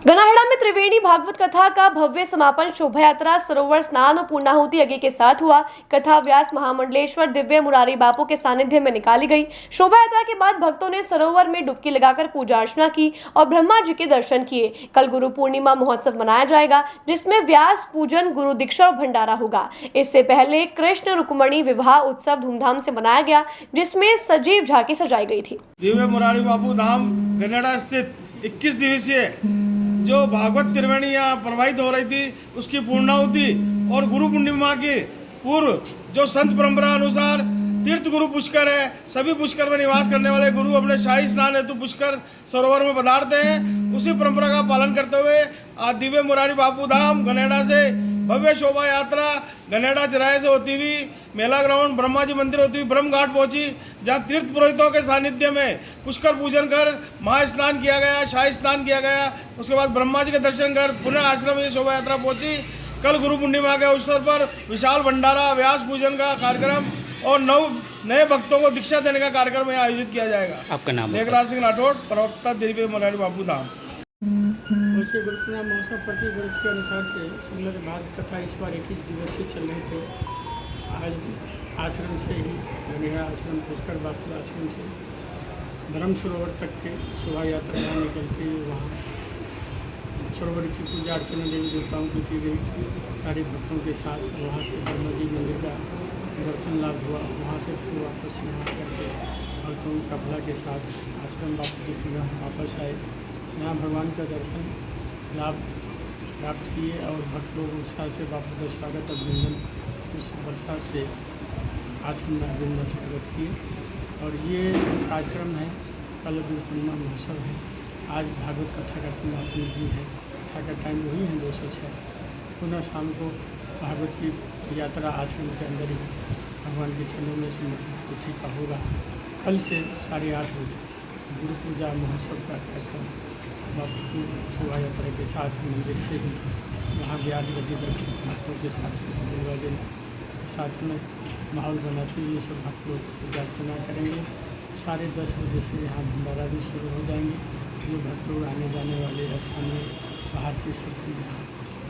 गनाहड़ा में त्रिवेणी भागवत कथा का भव्य समापन शोभा यात्रा सरोवर स्नान और पूर्णाहुति यज्ञ के साथ हुआ। कथा व्यास महामंडलेश्वर दिव्य मुरारी बापू के सानिध्य में निकाली गई। शोभा यात्रा के बाद भक्तों ने सरोवर में डुबकी लगाकर पूजा अर्चना की और ब्रह्मा जी के दर्शन किए। कल गुरु पूर्णिमा महोत्सव मनाया जाएगा, जिसमें व्यास पूजन, गुरु दीक्षा और भंडारा होगा। इससे पहले कृष्ण रुक्मणी विवाह उत्सव धूमधाम से मनाया गया, जिसमें सजीव झांकी सजाई गई थी। दिव्य मुरारी बापू धाम गनाहड़ा स्थित 21 दिवसीय जो भागवत त्रिवेणी यहाँ प्रवाहित हो रही थी, उसकी पूर्णाहुति और गुरु पूर्णिमा के पूर्व जो संत परंपरा अनुसार तीर्थ गुरु पुष्कर है, सभी पुष्कर में निवास करने वाले गुरु अपने शाही स्नान हेतु पुष्कर सरोवर में पधारते हैं। उसी परंपरा का पालन करते हुए आज दिव्य मुरारी बापू धाम गनाहड़ा से भव्य शोभा यात्रा गनाहड़ा चौराहे से होती हुई मेला ग्राउंड ब्रह्मा जी मंदिर होती हुई ब्रह्म घाट पहुंची, जहां तीर्थ पुरोहितों के सानिध्य में पुष्कर पूजन कर महा स्नान किया गया, शाही स्नान किया गया। उसके बाद ब्रह्मा जी के दर्शन कर पुनः आश्रम में शोभा यात्रा पहुंची। कल गुरु पूर्णिमा के अवसर पर विशाल भंडारा, व्यास पूजन का कार्यक्रम और नए भक्तों को दीक्षा देने का कार्यक्रम यहाँ आयोजित किया जाएगा। आपका नाम? मेघराज सिंह राठौड़, प्रवक्ता दिव्य मुरारी बापू धाम। वैसे गुरु पूर्णिमा महोत्सव प्रति वर्ष के अनुसार से श्रीमद् भागवत कथा इस बार 21 दिवसीय चल रही थी। आज आश्रम से ही गनाहड़ा आश्रम, पुष्कर बापू आश्रम से ब्रह्म सरोवर तक के शोभा यात्रा यहाँ निकलती है। वहाँ सरोवर की पूजा अर्चना देवी देवताओं की की गई सारे भक्तों के साथ। वहाँ से ब्रह्मा जी मंदिर का दर्शन लाभ हुआ। वहाँ से फिर वापस यहाँ करके भक्तों का भला के साथ आश्रम बापू जी फिर वापस आए। यहाँ भगवान का दर्शन लाभ प्राप्त किए और भक्त लोग उत्साह से बापू का स्वागत अभिनंदन इस वर्षा से आश्रम में अभिनंदन स्वागत किए। और ये कार्यक्रम है, कल गुरु पूर्णिमा महोत्सव है। आज भागवत कथा का समापन भी है। कथा का टाइम वही है 206। पुनः शाम को भागवत की यात्रा आश्रम के अंदर ही भगवान के चरणों में समर्पित तिथि का होगा। कल से 8:30 बजे गुरु पूजा महोत्सव का कार्यक्रम बापू की शोभा यात्रा के साथ मंदिर से ही वहाँ व्यास गद्दी तक भक्तों के साथ विभाजन साथ में माहौल बनाते हुए सब भक्त लोग पूजा अर्चना करेंगे। 10:30 बजे से यहाँ भंडारा भी शुरू हो जाएंगे। जो भक्त लोग आने जाने वाले स्थानीय बाहर से सब यहाँ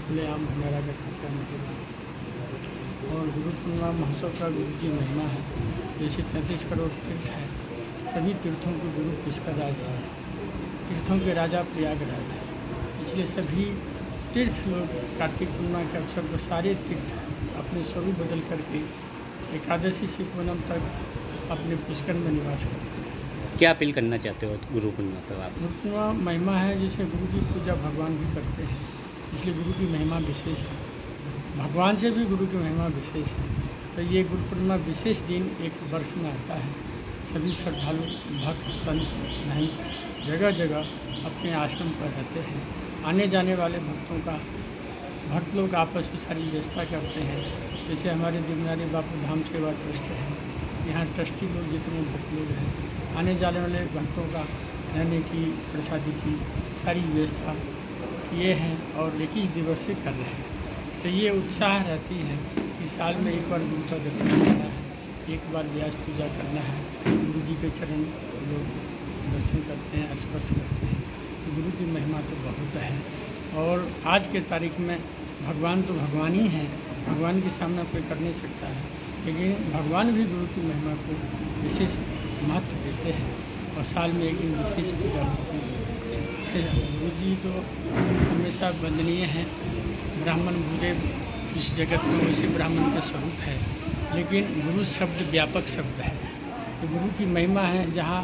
खुलेआम भंडारा का कार्यक्रम होगा। और गुरु पूर्णिमा महोत्सव का गुरु की महिमा है। जैसे 33 करोड़ तीर्थ है, सभी तीर्थों के गुरु पुष्कर राजा है, तीर्थों के राजा प्रयागराज है। इसलिए सभी तीर्थ लोग कार्तिक पूर्णिमा के अवसर पर सारे तीर्थ अपने स्वरूप बदल करके एकादशी से पूनम तक अपने पुष्कर में निवास करते हैं। क्या अपील करना चाहते हो गुरु पूर्णिमा पर आप? गुरु पूर्णिमा महिमा है, जिसे गुरु की पूजा भगवान भी करते हैं, इसलिए गुरु की महिमा विशेष है। भगवान से भी गुरु की महिमा विशेष है। तो ये गुरु पूर्णिमा विशेष दिन एक वर्ष में आता है। सभी श्रद्धालु भक्त संत नहीं जगह जगह अपने आश्रम पर रहते हैं। आने जाने वाले भक्तों का भक्त लोग आपस में सारी व्यवस्था करते हैं। जैसे हमारे दिव्य मुरारी बापू धाम सेवा ट्रस्ट है, यहाँ ट्रस्टी लोग जितने भक्त लोग हैं, आने जाने वाले भक्तों का रहने की, प्रसादी की सारी व्यवस्था किए हैं और 21 दिवस से कर रहे हैं। तो ये उत्साह रहती है कि साल में एक बार गुरु का दर्शन करना है, एक बार व्यास पूजा करना है, गुरु जी के चरण लोग दर्शन करते हैं, स्पर्श करते हैं। तो गुरु की महिमा तो बहुत है। और आज के तारीख में भगवान तो भगवान ही हैं, भगवान के सामने कोई कर नहीं सकता है, लेकिन भगवान भी गुरु की महिमा को विशेष महत्व देते हैं और साल में एक दिन विशेष पूजा होती है। गुरु जी तो हमेशा वंदनीय हैं। ब्राह्मण गुरुदेव इस जगत में वैसे ब्राह्मण का स्वरूप है, लेकिन गुरु शब्द व्यापक शब्द है। तो गुरु की महिमा है, जहाँ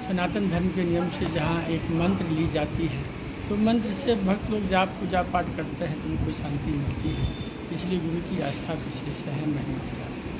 सनातन धर्म के नियम से जहाँ एक मंत्र ली जाती है, तो मंत्र से भक्त लोग जाप पूजा पाठ करते हैं तो उनको शांति मिलती है। इसलिए गुरु की आस्था विशेष है, महिमा।